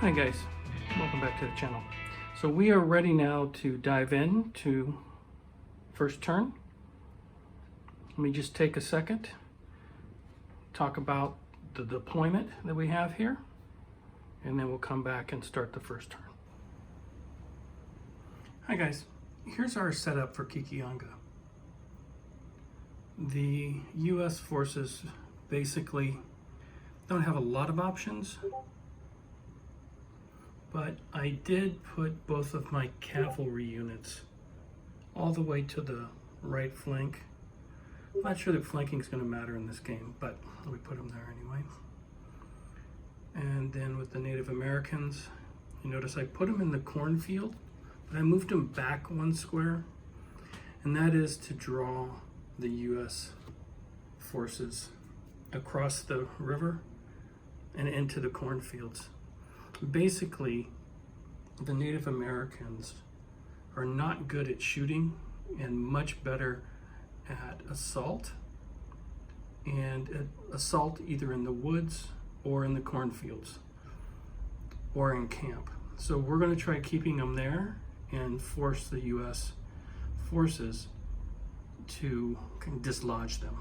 Hi guys, welcome back to the channel. So we are ready now to dive in to first turn. Let me just take a second, talk about the deployment that we have here, and then we'll come back and start the first turn. Hi guys, here's our setup for Kekionga. The US forces basically don't have a lot of options, but I did put both of my cavalry units all the way to the right flank. I'm not sure that flanking is going to matter in this game, but we put them there anyway. And then with the Native Americans, you notice I put them in the cornfield, but I moved them back one square, and that is to draw the US forces across the river and into the cornfields. Basically, the Native Americans are not good at shooting and much better at assault, and assault either in the woods or in the cornfields or in camp. So we're going to try keeping them there and force the US forces to dislodge them.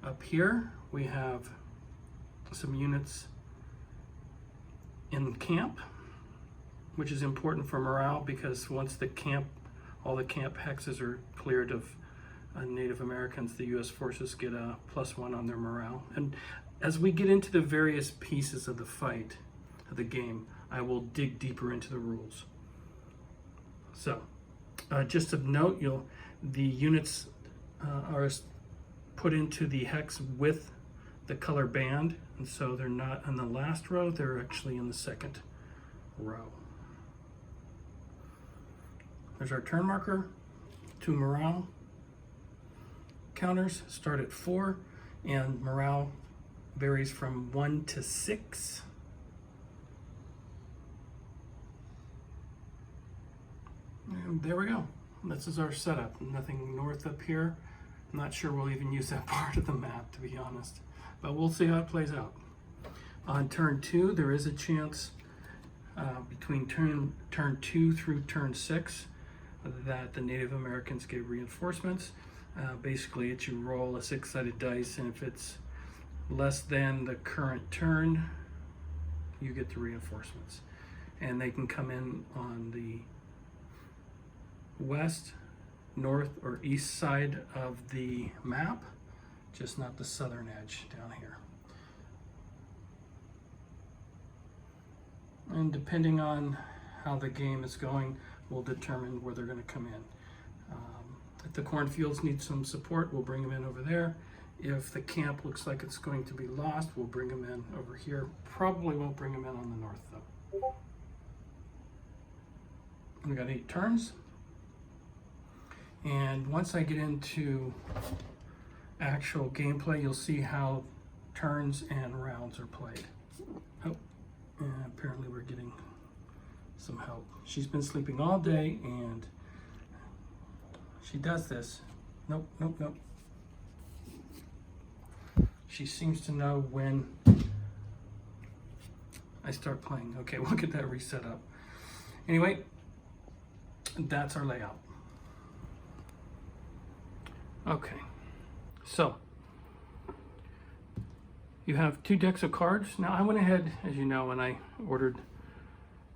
Up here we have some units in camp, which is important for morale, because once all the camp hexes are cleared of Native Americans, the US forces get a +1 on their morale. And as we get into the various pieces of the fight, of the game, I will dig deeper into the rules. So, just of note, the units are put into the hex with the color band, and so they're not on the last row, they're actually in the second row. There's our turn marker. 2 morale counters start at 4, and morale varies from 1 to 6. And there we go. This is our setup. Nothing north up here. I'm not sure we'll even use that part of the map, to be honest, but we'll see how it plays out. On turn 2, there is a chance between turn 2 through turn 6 that the Native Americans get reinforcements. Basically, it's you roll a 6-sided dice, and if it's less than the current turn, you get the reinforcements. And they can come in on the west, north, or east side of the map, just not the southern edge down here. And depending on how the game is going, will determine where they're going to come in. If the cornfields need some support, we'll bring them in over there. If the camp looks like it's going to be lost, we'll bring them in over here. Probably won't bring them in on the north, though. We got 8 turns. And once I get into actual gameplay, you'll see how turns and rounds are played. Oh, and apparently we're getting some help. She's been sleeping all day, and she does this. Nope, nope, nope. She seems to know when I start playing. Okay, we'll get that reset up. Anyway, that's our layout. Okay, so you have 2 decks of cards. Now I went ahead, as you know, and I ordered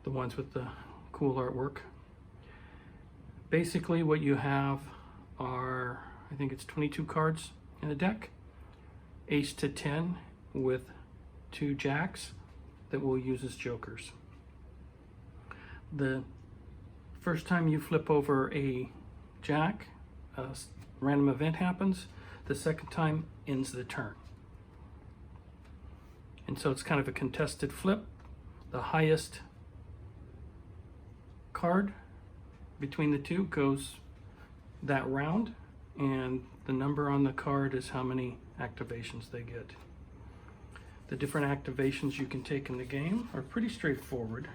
the ones with the cool artwork. Basically what you have are, I think it's 22 cards in a deck, ace to 10 with 2 jacks that we'll use as jokers. The first time you flip over a jack, a random event happens. The second time ends the turn. And so it's kind of a contested flip. The highest card between the two goes that round, and the number on the card is how many activations they get. The different activations you can take in the game are pretty straightforward.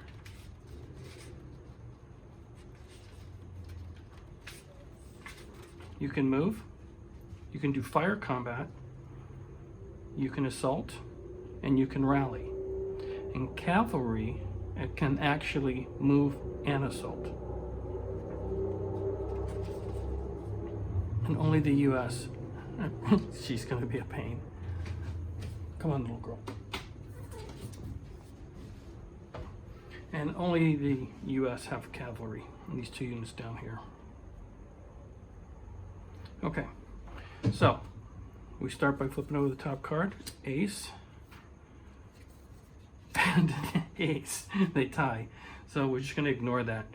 You can move, you can do fire combat, you can assault, and you can rally. in cavalry, it can actually move and assault. And only the US, she's going to be a pain. Come on, little girl. And only the US have cavalry, and these 2 units down here. Okay, so we start by flipping over the top card, ace, and ace, they tie. So we're just gonna ignore that.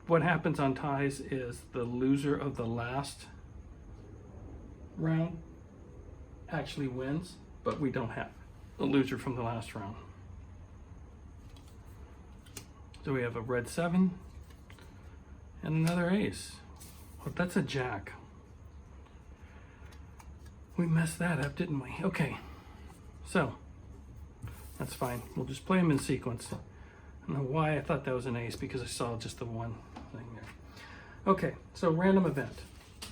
What happens on ties is the loser of the last round actually wins, but we don't have the loser from the last round. So we have a red 7 and another ace. Well, that's a jack. We messed that up, didn't we? Okay, so that's fine. We'll just play them in sequence. I don't know why I thought that was an ace, because I saw just the one thing there. Okay, so random event.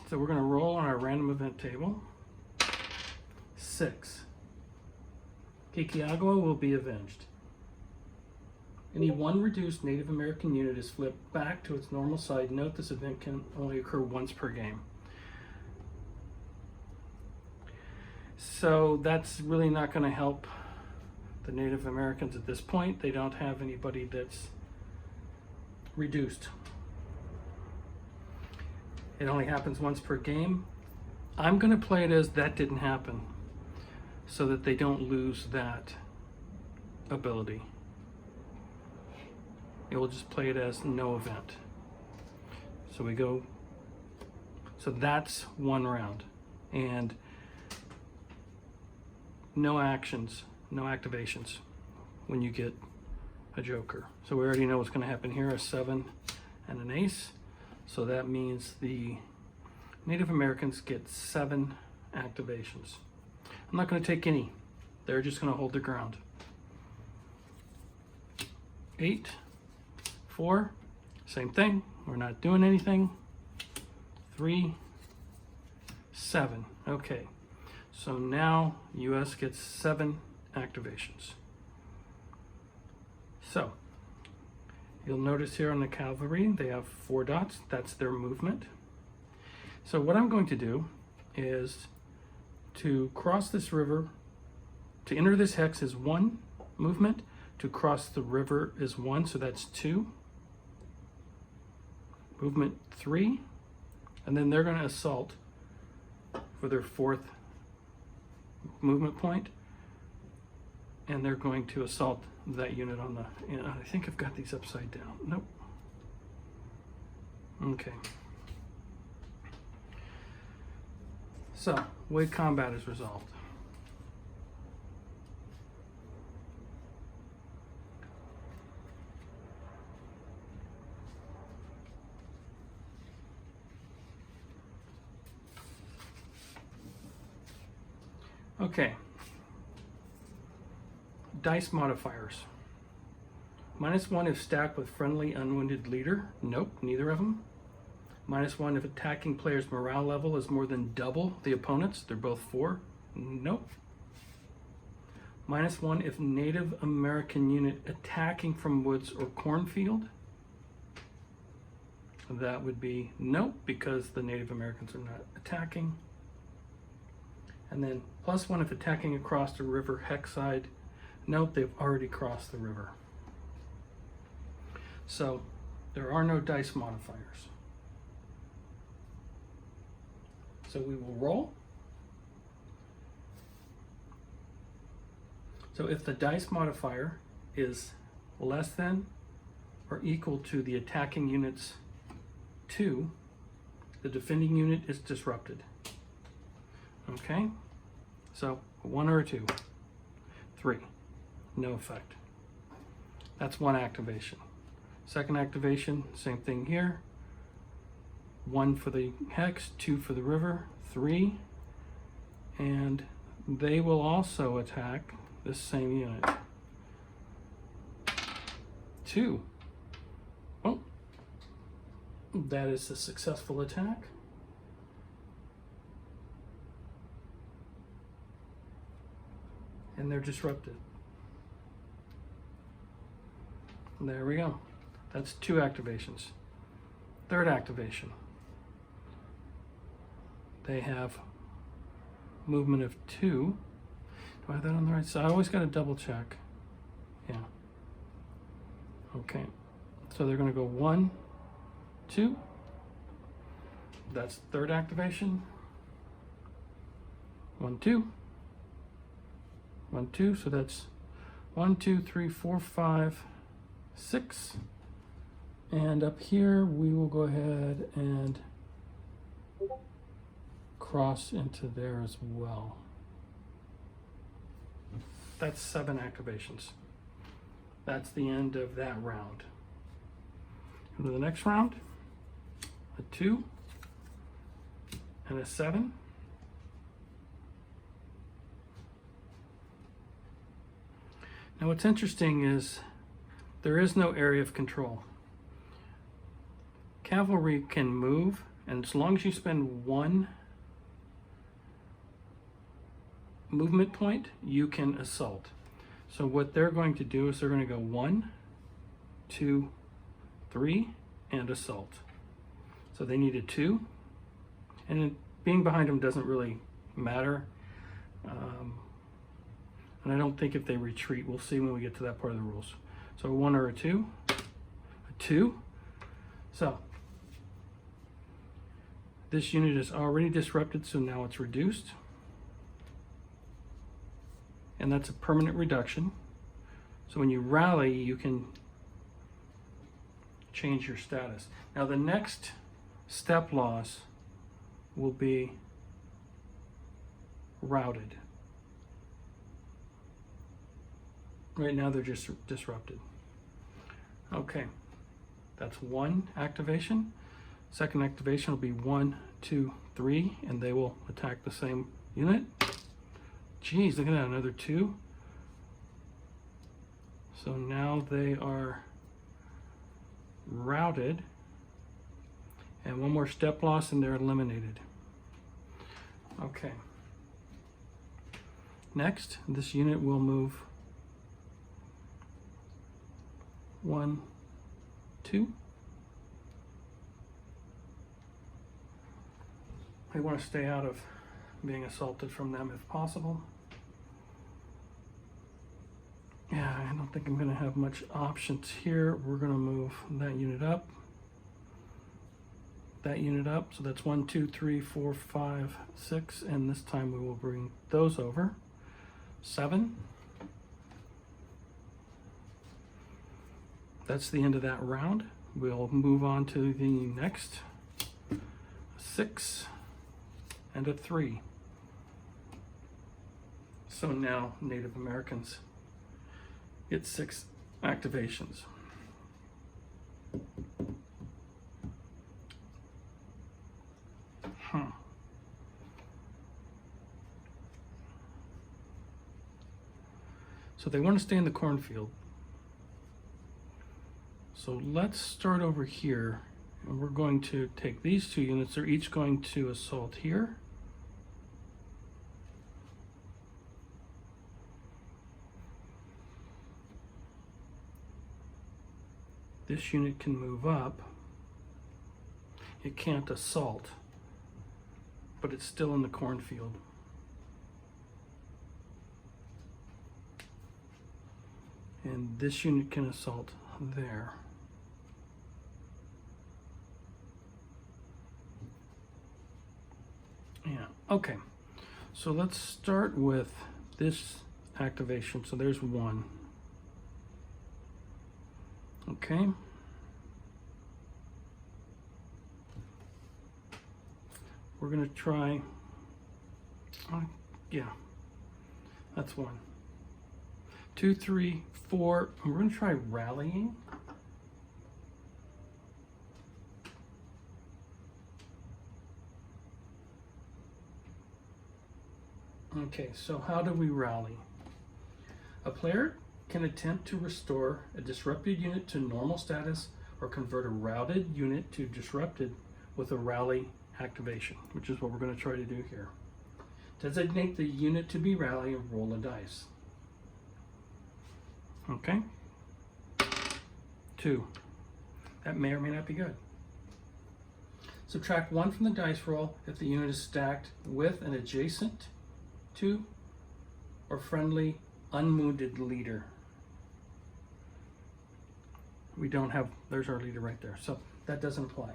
So we're gonna roll on our random event table. 6. Kekionga will be avenged. Any one reduced Native American unit is flipped back to its normal side. Note this event can only occur once per game. So that's really not going to help the Native Americans at this point. They don't have anybody that's reduced. It only happens once per game. I'm going to play it as that didn't happen, so that they don't lose that ability. It will just play it as no event. So we go, so that's 1 round. And no actions, no activations when you get a joker. So we already know what's gonna happen here, a 7 and an ace. So that means the Native Americans get 7 activations. I'm not gonna take any. They're just gonna hold their ground. 8, 4, same thing. We're not doing anything. 3, 7. Okay, so now US gets 7 activations. So you'll notice here on the cavalry, they have 4 dots. That's their movement. So what I'm going to do is to cross this river, to enter this hex is 1 movement, to cross the river is 1, so that's 2. Movement 3, and then they're going to assault for their 4th movement point, and they're going to assault that unit on the, I think I've got these upside down. Nope. Okay. So, way combat is resolved. Okay. Dice modifiers. -1 if stacked with friendly unwounded leader. Nope, neither of them. -1 if attacking player's morale level is more than double the opponent's. They're both 4. Nope. -1 if Native American unit attacking from woods or cornfield. That would be nope, because the Native Americans are not attacking. And then +1 if attacking across the river hex side. Nope, they've already crossed the river. So there are no dice modifiers. So we will roll. So if the dice modifier is less than or equal to the attacking unit's 2, the defending unit is disrupted. Okay, so 1 or a 2, 3, no effect. That's 1 activation. Second activation, same thing here. 1 for the hex, 2 for the river, 3, and they will also attack this same unit. 2. Oh, that is a successful attack. and they're disrupted. There we go. That's 2 activations. Third activation. They have movement of 2. Do I have that on the right side? I always got to double check. Yeah. Okay. So they're going to go 1, 2. That's third activation. 1, 2. 1, 2. So that's 1, 2, 3, 4, 5, 6. And up here we will go ahead and cross into there as well. That's 7 activations. That's the end of that round. Go to the next round. A 2 and a 7. Now what's interesting is there is no area of control. Cavalry can move, and as long as you spend 1 movement point, you can assault. So what they're going to do is they're going to go 1, 2, 3, and assault. So they need a 2, and being behind them doesn't really matter. And I don't think if they retreat, we'll see when we get to that part of the rules. So a 1 or a 2, a 2. So this unit is already disrupted, so now it's reduced. And that's a permanent reduction. So when you rally, you can change your status. Now the next step loss will be routed. Right now they're just disrupted. Okay, that's 1 activation. Second activation will be 1, 2, 3, and they will attack the same unit. Geez, look at that, another 2. So now they are routed, and 1 more step loss and they're eliminated. Okay. Next, this unit will move 1, 2. I want to stay out of being assaulted from them if possible. Yeah, I don't think I'm going to have much options here. We're going to move that unit up. That unit up. So that's 1, 2, 3, 4, 5, 6. And this time we will bring those over. 7. That's the end of that round. We'll move on to the next. 6 and a 3. So now Native Americans get 6 activations. So they want to stay in the cornfield. So let's start over here, and we're going to take these 2 units. They're each going to assault here. This unit can move up. It can't assault, but it's still in the cornfield. And this unit can assault there. Yeah, okay. So let's start with this activation. So there's 1. Okay. We're going to try, yeah, that's 1. 2, 3, 4, and we're going to try rallying. Okay, so how do we rally? A player can attempt to restore a disrupted unit to normal status or convert a routed unit to disrupted with a rally activation, which is what we're going to try to do here. Designate the unit to be rally and roll a dice. Okay. 2. That may or may not be good. Subtract 1 from the dice roll if the unit is stacked with an adjacent to or friendly unwounded leader. We don't have, there's our leader right there, so that doesn't apply.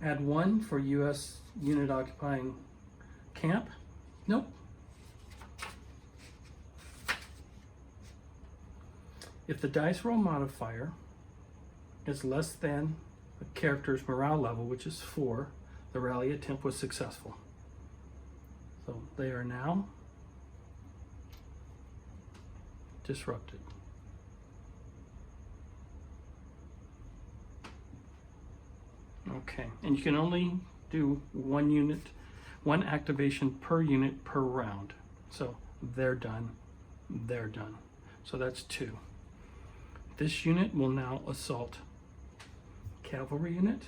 Add 1 for US unit occupying camp. Nope. If the dice roll modifier is less than the character's morale level, which is 4, the rally attempt was successful. So they are now disrupted. Okay, and you can only do one activation per unit per round. So they're done, they're done. So that's 2. This unit will now assault cavalry unit.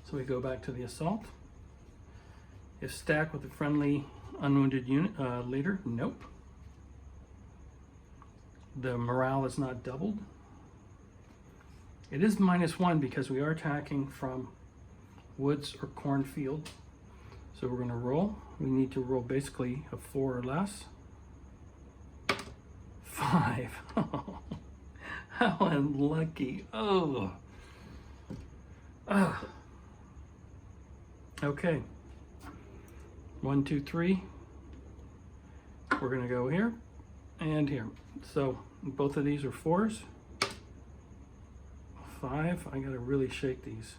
So we go back to the assault. If stacked with a friendly unwounded unit leader, nope. The morale is not doubled. It is -1 because we are attacking from woods or cornfield. So we're going to roll. We need to roll basically a 4 or less. 5. Oh, how unlucky. Oh. Ah. Okay. 1, 2, 3. We're going to go here and here. So both of these are 4s. 5. I got to really shake these.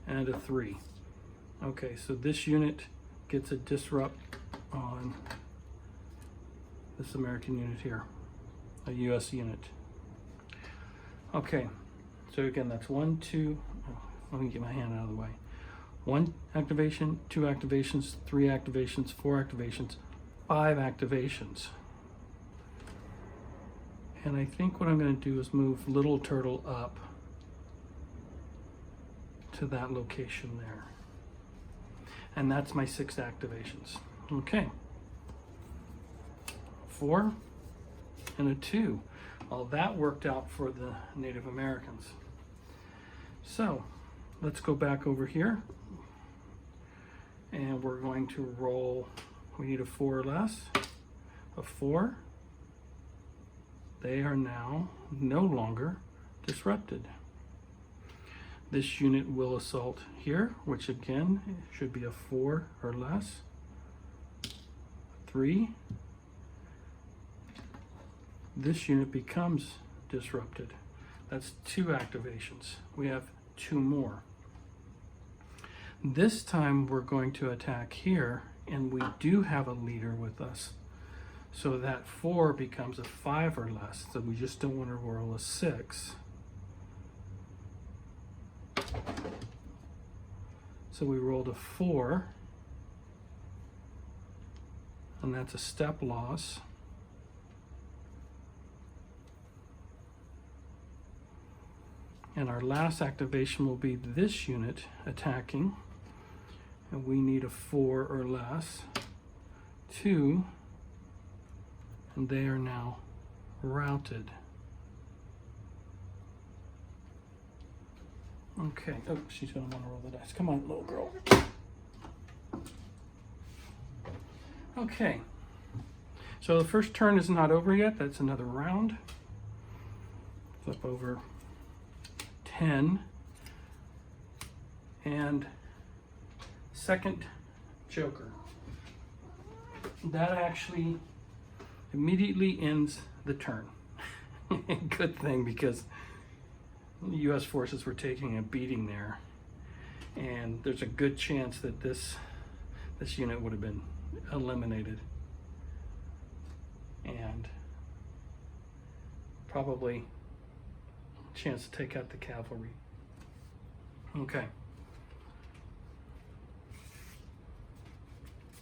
And a 3. Okay, so this unit gets a disrupt on this American unit here, a US unit. Okay, so again, that's 1, 2, let me get my hand out of the way. 1 activation, 2 activations, 3 activations, 4 activations, 5 activations. And I think what I'm going to do is move Little Turtle up to that location there. And that's my 6 activations. Okay. 4 and a 2. Well, that worked out for the Native Americans. So let's go back over here. And we're going to roll, we need a 4 or less. A 4. They are now no longer disrupted. This unit will assault here, which again should be a 4 or less. 3. This unit becomes disrupted. That's 2 activations. We have 2 more. This time we're going to attack here, and we do have a leader with us. So that 4 becomes a 5 or less. So we just don't want to roll a 6. So we rolled a 4, and that's a step loss. And our last activation will be this unit attacking, and we need a 4 or less. 2, and they are now routed. Okay, oh, she's gonna wanna roll the dice. Come on, little girl. Okay, so the first turn is not over yet. That's another round. Flip over 10. And second Joker. That actually immediately ends the turn. Good thing, because the U.S. forces were taking a beating there, and there's a good chance that this unit would have been eliminated, and probably a chance to take out the cavalry. Okay.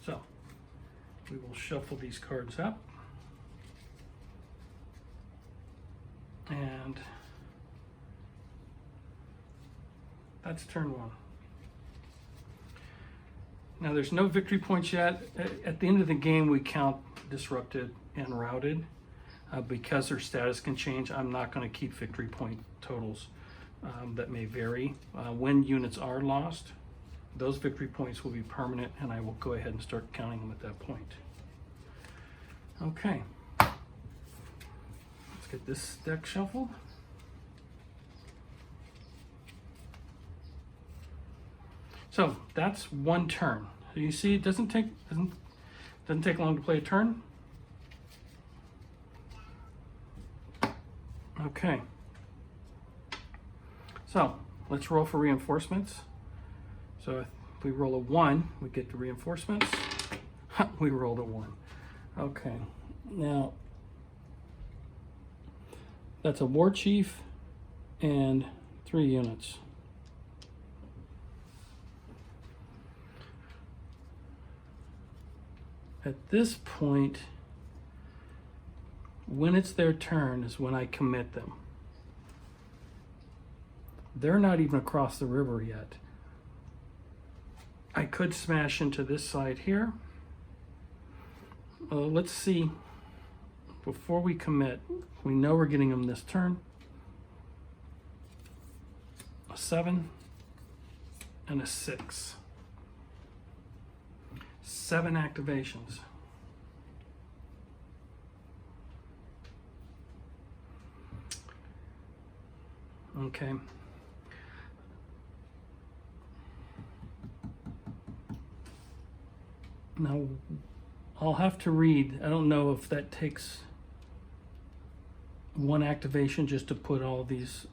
So we will shuffle these cards up, and that's turn 1. Now there's no victory points yet. At the end of the game, we count disrupted and routed. Because their status can change, I'm not going to keep victory point totals. That may vary. When units are lost, those victory points will be permanent, and I will go ahead and start counting them at that point. Okay, let's get this deck shuffled. So that's one turn. So you see, it doesn't take long to play a turn. Okay. So let's roll for reinforcements. So if we roll a 1, we get the reinforcements. We rolled a 1. Okay. Now that's a war chief and 3 units. At this point, when it's their turn is when I commit them. They're not even across the river yet. I could smash into this side here. Let's see, before we commit, we know we're getting them this turn. A 7 and a 6. 7 activations. Okay. Now, I'll have to read. I don't know if that takes 1 activation just to put all these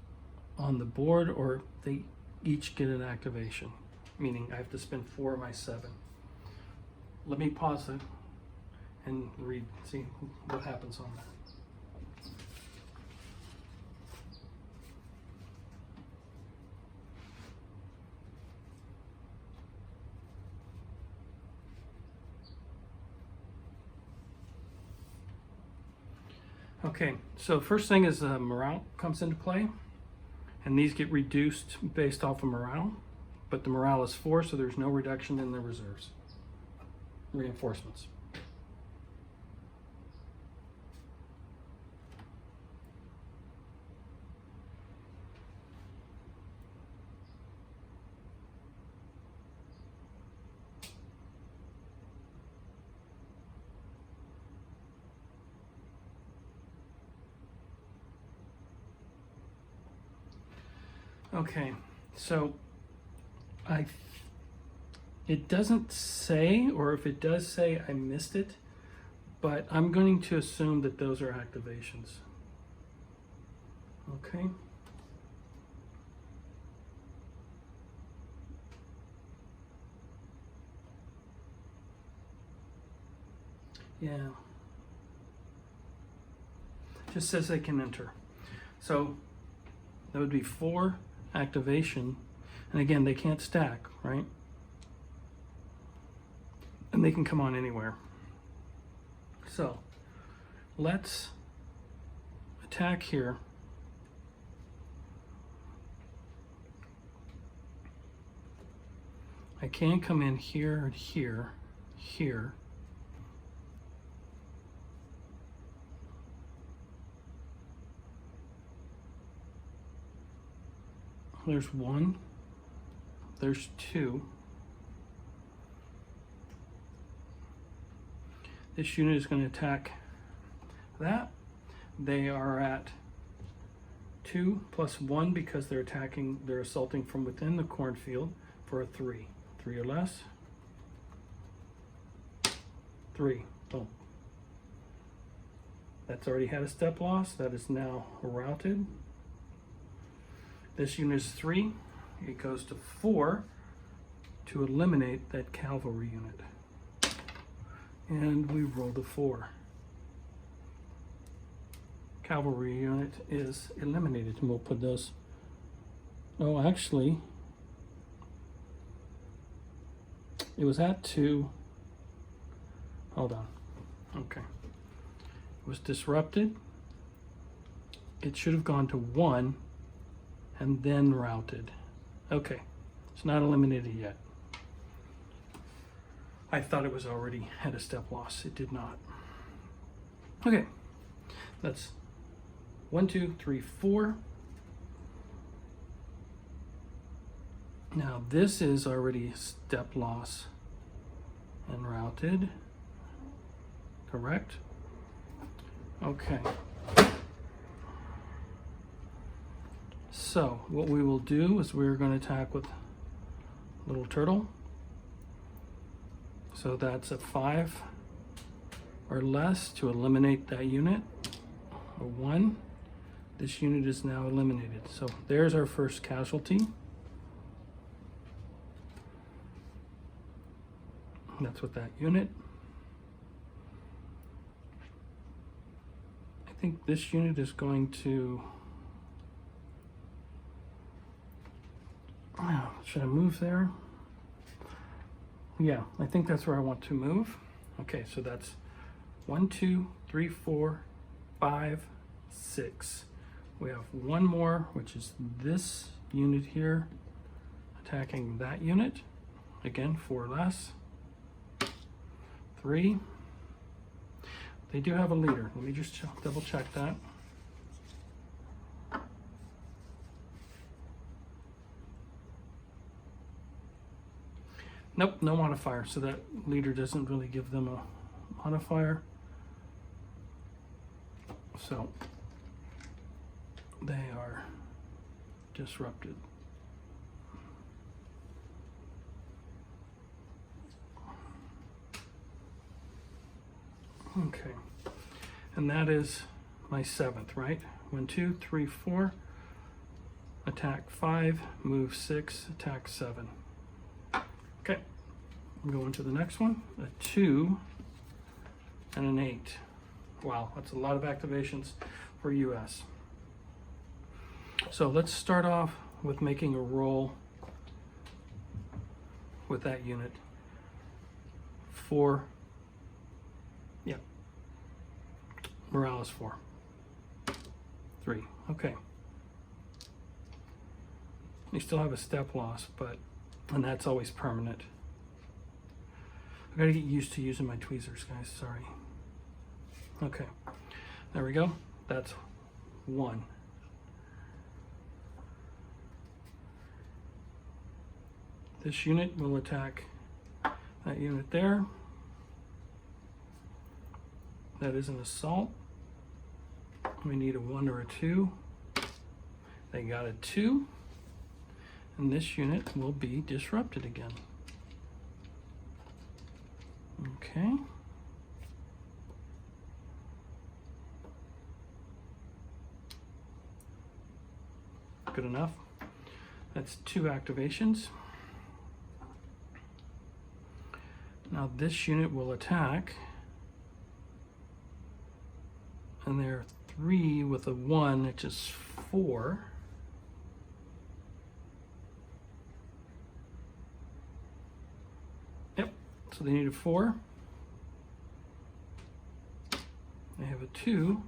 on the board, or they each get an activation, meaning I have to spend 4 of my 7. Let me pause it and read, see what happens on that. Okay, so first thing is morale comes into play, and these get reduced based off of morale, but the morale is 4, so there's no reduction in the reserves. Reinforcements. Okay, so it doesn't say, or if it does say, I missed it, but I'm going to assume that those are activations. Okay. Yeah. Just says they can enter. So that would be 4 activation, and again, they can't stack, right? And they can come on anywhere. So let's attack here. I can come in here and here, here. There's 1, there's 2. This unit is going to attack that. They are at 2 plus 1 because they're assaulting from within the cornfield for a 3. 3 or less. 3. Boom. That's already had a step loss. That is now routed. This unit is 3. It goes to 4 to eliminate that cavalry unit. And we roll the 4. Cavalry unit is eliminated, and we'll put those. Oh, actually, it was at 2. Hold on. Okay. It was disrupted. It should have gone to 1 and then routed. Okay. It's not eliminated yet. I thought it was already had a step loss. It did not. Okay, that's 1, 2, 3, 4. Now this is already step loss and routed, correct? Okay. So what we will do is we're going to attack with little turtle. So that's a 5 or less to eliminate that unit. A 1. This unit is now eliminated. So there's our first casualty. That's with that unit. I think this unit is going to... should I move there? Yeah, I think that's where I want to move. Okay, so that's 1, 2, 3, 4, 5, 6. We have one more, which is this unit here, attacking that unit. Again, 4 less. 3. They do have a leader. Let me just double check that. Nope, no modifier, so that leader doesn't really give them a modifier. So they are disrupted. Okay, and that is my 7th, right? 1, 2, 3, 4, attack 5, move 6, attack 7. Okay, I'm going to the next one, a 2 and an 8. Wow, that's a lot of activations for US. So let's start off with making a roll with that unit. 4. Yeah. Morale is 4. 3. Okay. They still have a step loss, and that's always permanent. I gotta get used to using my tweezers, guys. Sorry. Okay. There we go. That's 1. This unit will attack that unit there. That is an assault. We need a 1 or a 2. They got a 2. And this unit will be disrupted again. Okay. Good enough. That's 2 activations. Now this unit will attack. And there are 3 with a 1, which is 4. Yep, so they need a 4. They have a 2.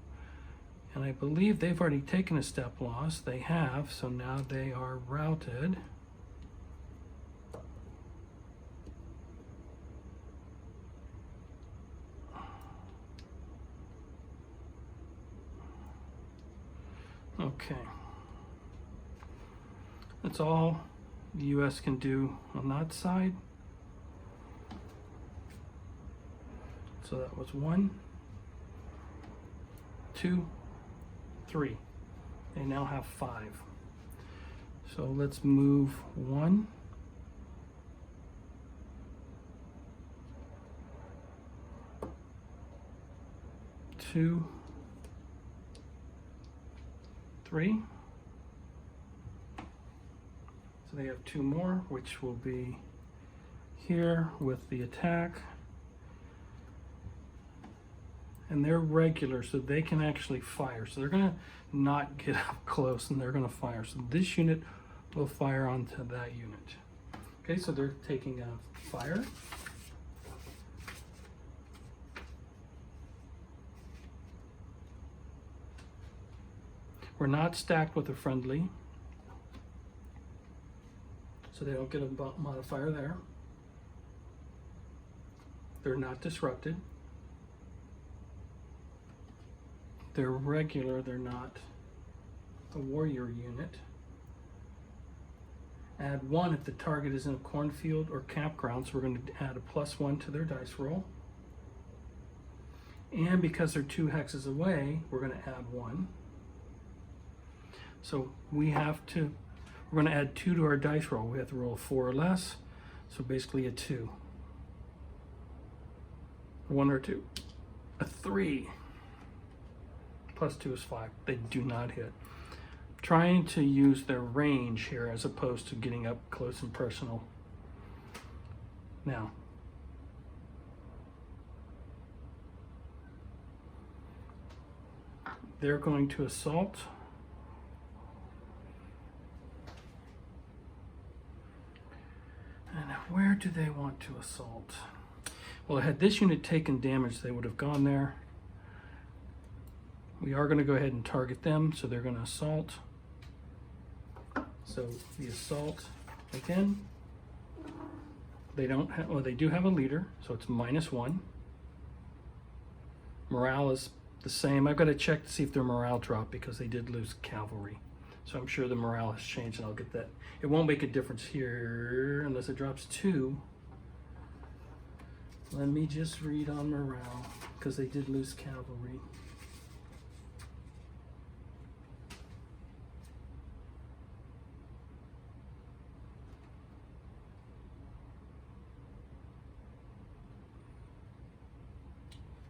And I believe they've already taken a step loss. They have, so now they are routed. Okay. That's all the US can do on that side. So that was 1, 2, 3. They now have 5. So let's move 1. 2, 3. So they have 2 more, which will be here with the attack. And they're regular, so they can actually fire. So they're gonna not get up close and they're gonna fire. So this unit will fire onto that unit. Okay, so they're taking a fire. We're not stacked with a friendly, so they don't get a modifier there. They're not disrupted. They're regular, they're not a warrior unit. Add 1 if the target is in a cornfield or campground, so we're going to add a +1 to their dice roll. And because they're 2 hexes away, we're going to add 1. So we're going to add 2 to our dice roll. We have to roll 4 or less, so basically a 2. 1 or 2. A 3. +2 is 5. They do not hit. Trying to use their range here as opposed to getting up close and personal. Now, they're going to assault. And where do they want to assault? Well, had this unit taken damage, they would have gone there. We are going to go ahead and target them, so they're going to assault. So the assault again. They don't have, well, they do have a leader, so it's -1. Morale is the same. I've got to check to see if their morale dropped because they did lose cavalry. So I'm sure the morale has changed, and I'll get that. It won't make a difference here unless it drops 2. Let me just read on morale because they did lose cavalry.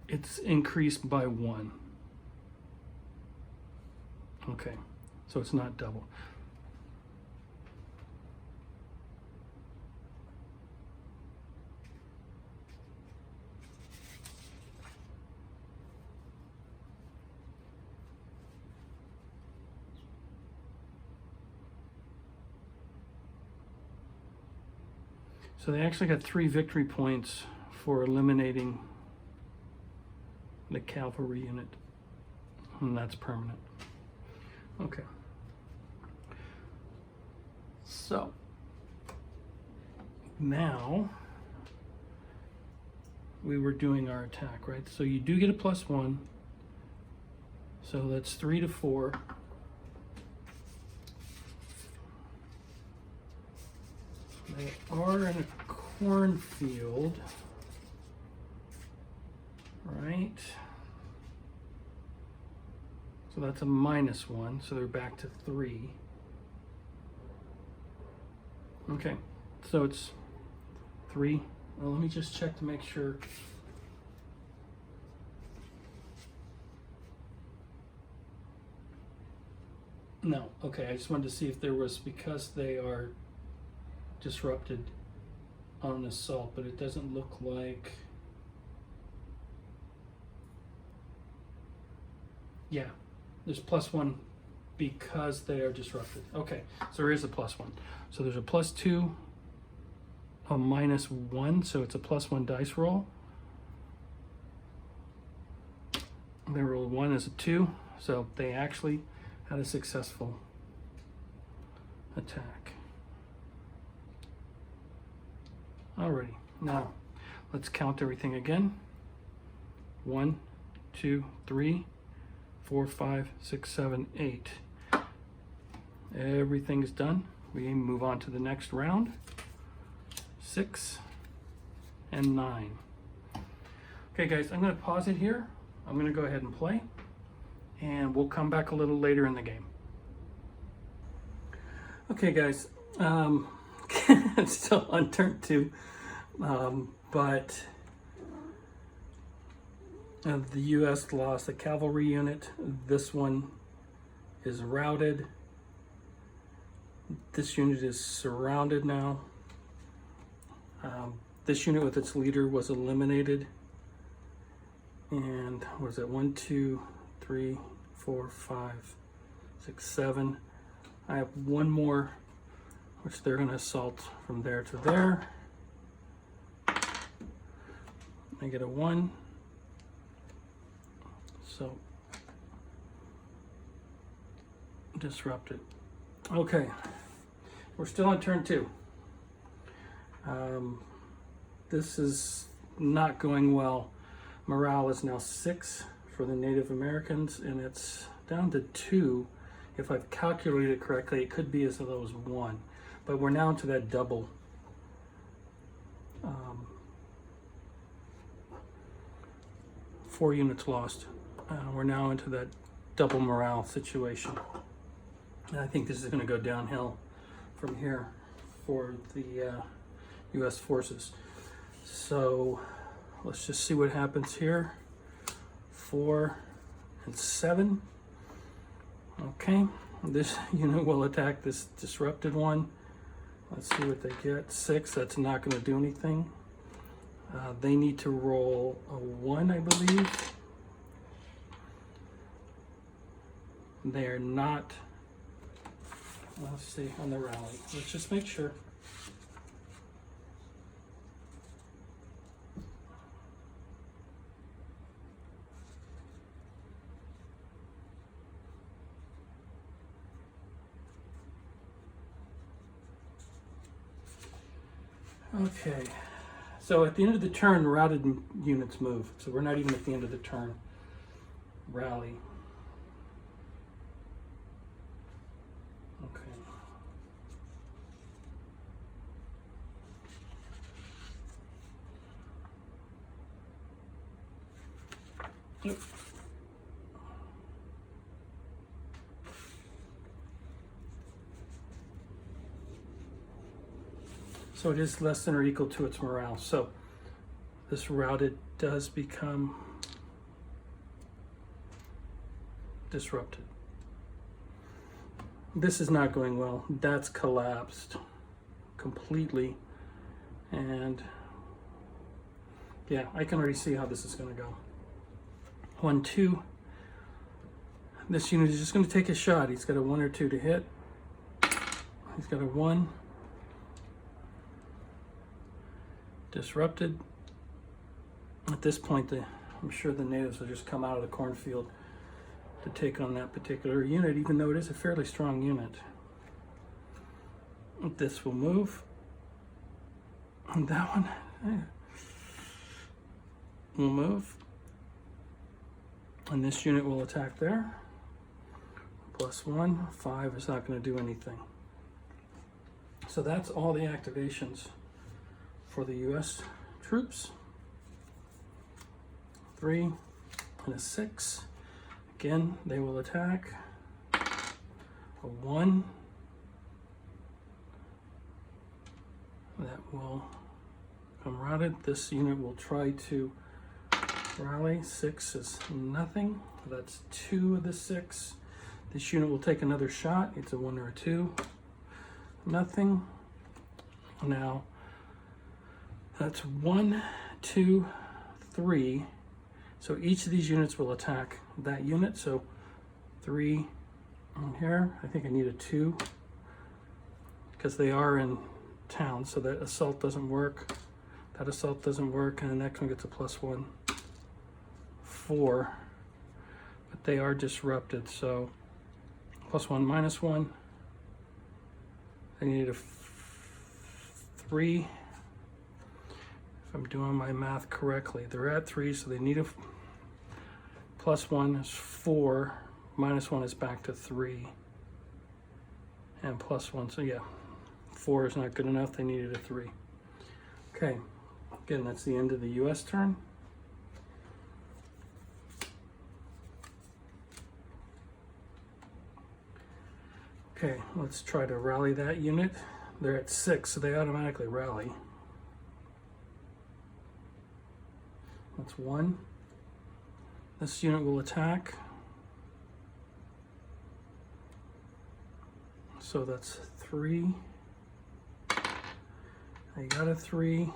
It's increased by 1. Okay, so it's not double. So they actually got 3 victory points for eliminating the cavalry unit, and that's permanent. Okay. So now we were doing our attack, right? So you do get a +1. So that's 3 to 4. They are in a cornfield, right? So that's a -1, so they're back to 3. Okay, so it's 3. Well, let me just check to make sure. No, okay, I just wanted to see if there was, because they are disrupted on an assault, but it doesn't look like. Yeah, there's +1 because they are disrupted. Okay, so there is a +1. So there's a +2, a -1, so it's a +1 dice roll. They rolled 1 as a 2, so they actually had a successful attack. Alrighty, now let's count everything again. 1, 2, 3, 4, 5, 6, 7, 8. Everything is done. We move on to the next round. 6 and 9. Okay guys, I'm going to pause it here. I'm going to go ahead and play, and we'll come back a little later in the game. Okay guys, it's still on turn 2, but the U.S. lost a cavalry unit. This one is routed. This unit is surrounded now. This unit with its leader was eliminated. And what is it? 1, 2, 3, 4, 5, 6, 7. I have one more, which they're going to assault from there to there. I get a 1. So disrupted. Okay, we're still on turn 2. This is not going well. Morale is now 6 for the Native Americans, and it's down to 2. If I've calculated it correctly, it could be as low as 1, but we're now into that double. 4 units lost. We're now into that double morale situation. And I think this is going to go downhill from here for the U.S. forces. So let's just see what happens here. 4 and 7. Okay, this unit will attack this disrupted one. Let's see what they get. 6, that's not going to do anything. They need to roll a 1, I believe. They are not. Let's see on the rally. Let's just make sure. Okay. So at the end of the turn, routed units move. So we're not even at the end of the turn. Rally. Okay. Yep. So it is less than or equal to its morale. So this routed does become disrupted. This is not going well. That's collapsed completely. And yeah, I can already see how this is going to go. 1, 2. This unit is just going to take a shot. He's got a 1 or 2 to hit. He's got a 1. Disrupted. At this point, I'm sure the natives will just come out of the cornfield to take on that particular unit, even though it is a fairly strong unit. This will move. And that one will move. And this unit will attack there. +1. 5 is not going to do anything. So that's all the activations for the U.S. troops. 3 and a 6. Again, they will attack. A 1. That will come routed. This unit will try to rally. 6 is nothing. That's 2 of the 6. This unit will take another shot. It's a 1 or a 2. Nothing. Now, that's 1, 2, 3. So each of these units will attack that unit. So 3 in here. I think I need a 2 because they are in town. So that assault doesn't work. That assault doesn't work. And the next one gets a +1. 4. But they are disrupted. So +1, -1. I need a 3. If I'm doing my math correctly, they're at 3, so they need a +1 is 4, -1 is back to 3, and +1. So yeah, 4 is not good enough. They needed a 3. Okay, again, that's the end of the U.S. turn. Okay, let's try to rally that unit. They're at 6, so they automatically rally. That's 1. This unit will attack. So that's 3. I got a 3.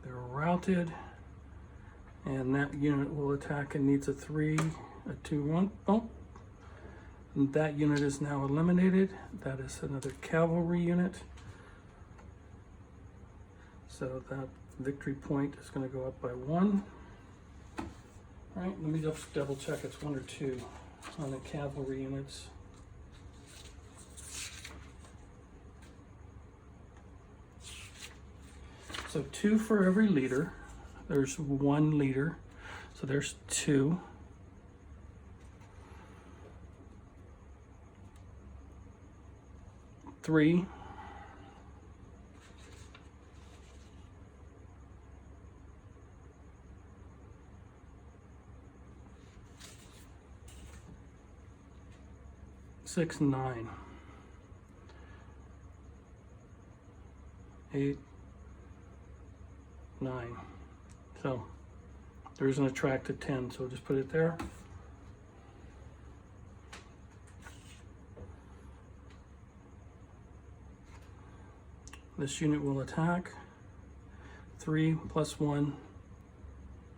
They're routed. And that unit will attack and needs a 3, a 2, 1. Oh. And that unit is now eliminated. That is another cavalry unit. So that victory point is going to go up by 1. All right, let me just double check it's 1 or 2 on the cavalry units. So 2 for every leader, there's 1 leader. So there's 2. Three. Six, 9. 8, 9. So there isn't a track to 10, so just put it there. This unit will attack. 3 plus 1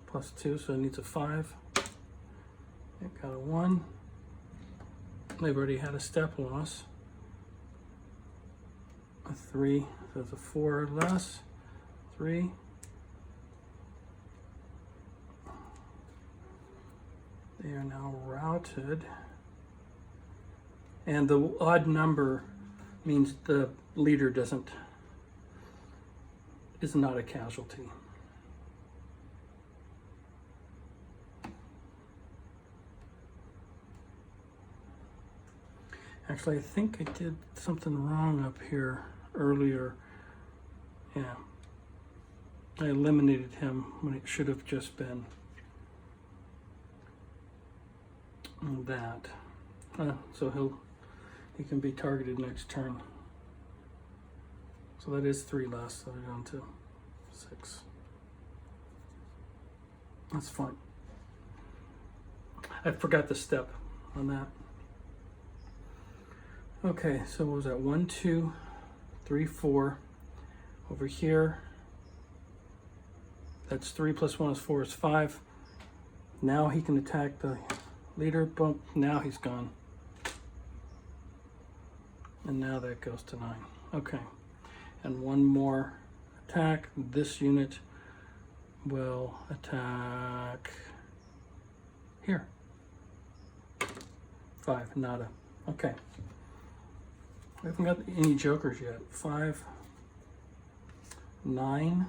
plus 2, so it needs a 5. It got a 1. They've already had a step loss. A 3, so it's a 4 less. 3. They are now routed. And the odd number means the leader is not a casualty. Actually, I think I did something wrong up here earlier. Yeah. I eliminated him when it should have just been that. So he can be targeted next turn. So that is 3 less, so they're down to 6. That's fine. I forgot the step on that. Okay, so what was that? 1, 2, 3, 4. Over here, that's 3 plus 1 is 4 is 5. Now he can attack the leader. Boom, now he's gone. And now that goes to 9. Okay, and 1 more attack. This unit will attack here. 5, nada. Okay. I haven't got any jokers yet. 5, 9.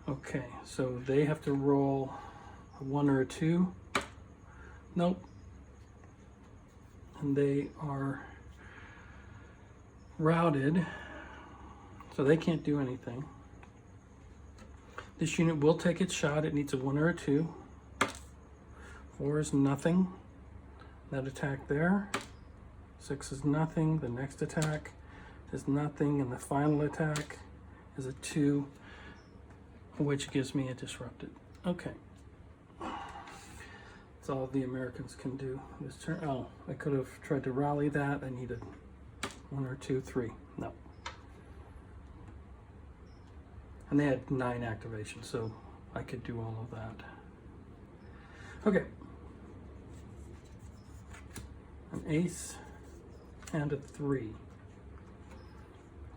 Okay, so they have to roll a 1 or a 2. Nope. And they are routed, so they can't do anything. This unit will take its shot. It needs a 1 or a 2. 4 is nothing. That attack there. 6 is nothing. The next attack is nothing. And the final attack is a 2, which gives me a disrupted. Okay. That's all the Americans can do this turn. Oh, I could have tried to rally that. I needed 1 or 2, 3. No. And they had 9 activations, so I could do all of that. Okay. An ace and a 3.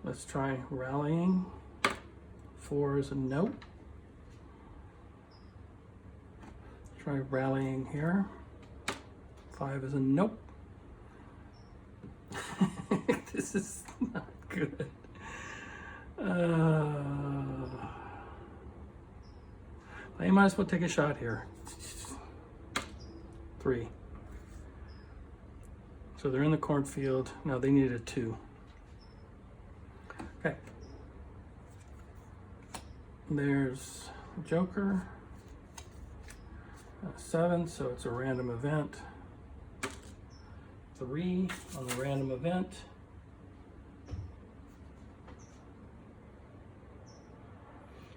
Let's try rallying. 4 is a no. Try rallying here. 5 is a nope. This is not good. I might as well take a shot here. 3. So they're in the cornfield. Now they need a 2. Okay. There's a joker. 7, so it's a random event. 3 on the random event.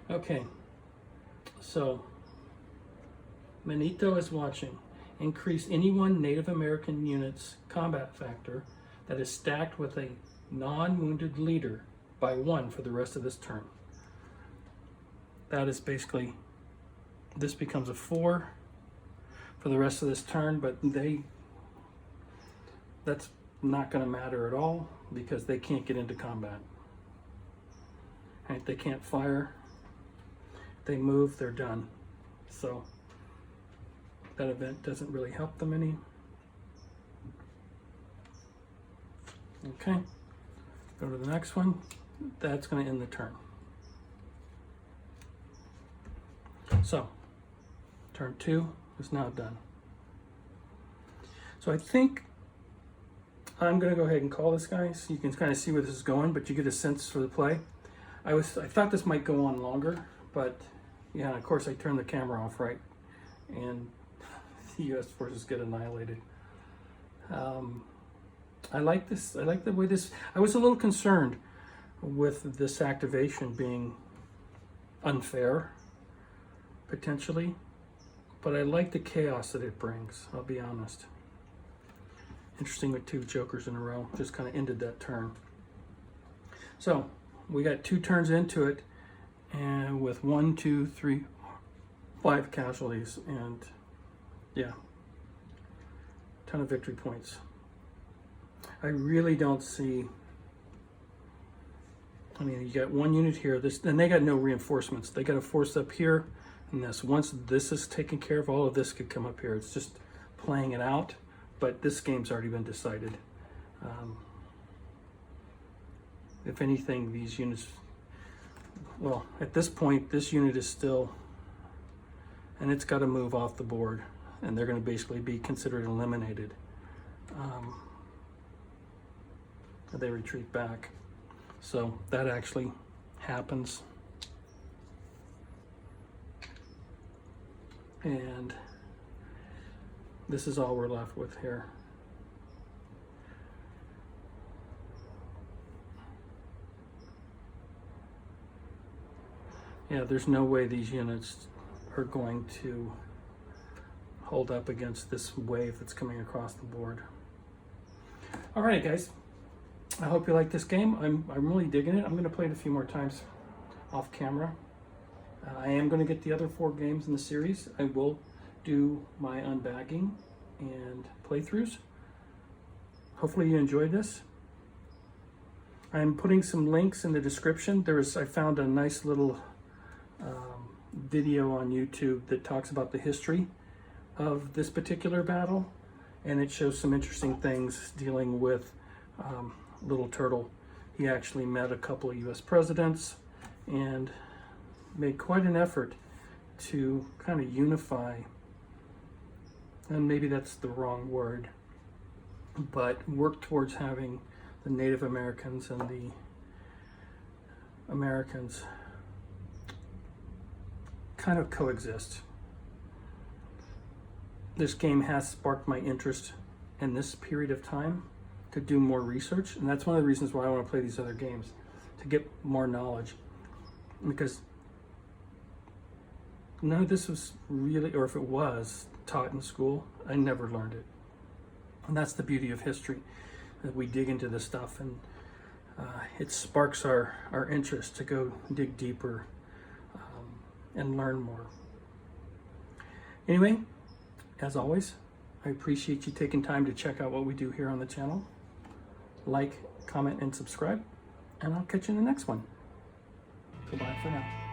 Okay, so Manito is watching. Increase any one Native American unit's combat factor that is stacked with a non-wounded leader by 1 for the rest of this turn. That is basically, this becomes a 4 for the rest of this turn, but that's not going to matter at all because they can't get into combat. Right? They can't fire. They move, they're done. So that event doesn't really help them any. Okay, go to the next one. That's going to end the turn. So, turn 2 is now done. So I think I'm going to go ahead and call this guy so you can kind of see where this is going, but you get a sense for the play. I thought this might go on longer, but yeah, of course I turned the camera off, right? And the U.S. forces get annihilated. I like this. I like the way this. I was a little concerned with this activation being unfair, potentially, but I like the chaos that it brings. I'll be honest. Interesting with 2 jokers in a row. Just kind of ended that turn. So we got 2 turns into it, and with 1, 2, 3, 5 casualties, and yeah, ton of victory points. I really don't see. I mean, you got 1 unit here. This, and they got no reinforcements. They got a force up here, and this. Once this is taken care of, all of this could come up here. It's just playing it out. But this game's already been decided. If anything, these units, well, at this point, this unit is still, and it's got to move off the board, and they're going to basically be considered eliminated. They retreat back. So that actually happens. And this is all we're left with here. Yeah, there's no way these units are going to hold up against this wave that's coming across the board. All right, guys. I hope you like this game. I'm really digging it. I'm going to play it a few more times off camera. I am going to get the other 4 games in the series. I will do my unbagging and playthroughs. Hopefully you enjoyed this. I'm putting some links in the description. I found a nice little video on YouTube that talks about the history of this particular battle, and it shows some interesting things dealing with Little Turtle. He actually met a couple of US presidents and made quite an effort to kind of unify, and maybe that's the wrong word, but work towards having the Native Americans and the Americans kind of coexist. This game has sparked my interest in this period of time to do more research, and that's one of the reasons why I want to play these other games, to get more knowledge, because none of this was really, or if it was taught in school, I never learned it. And that's the beauty of history, that we dig into this stuff, and it sparks our interest to go dig deeper and learn more. Anyway, as always, I appreciate you taking time to check out what we do here on the channel. Like, comment, and subscribe, and I'll catch you in the next one. Goodbye for now.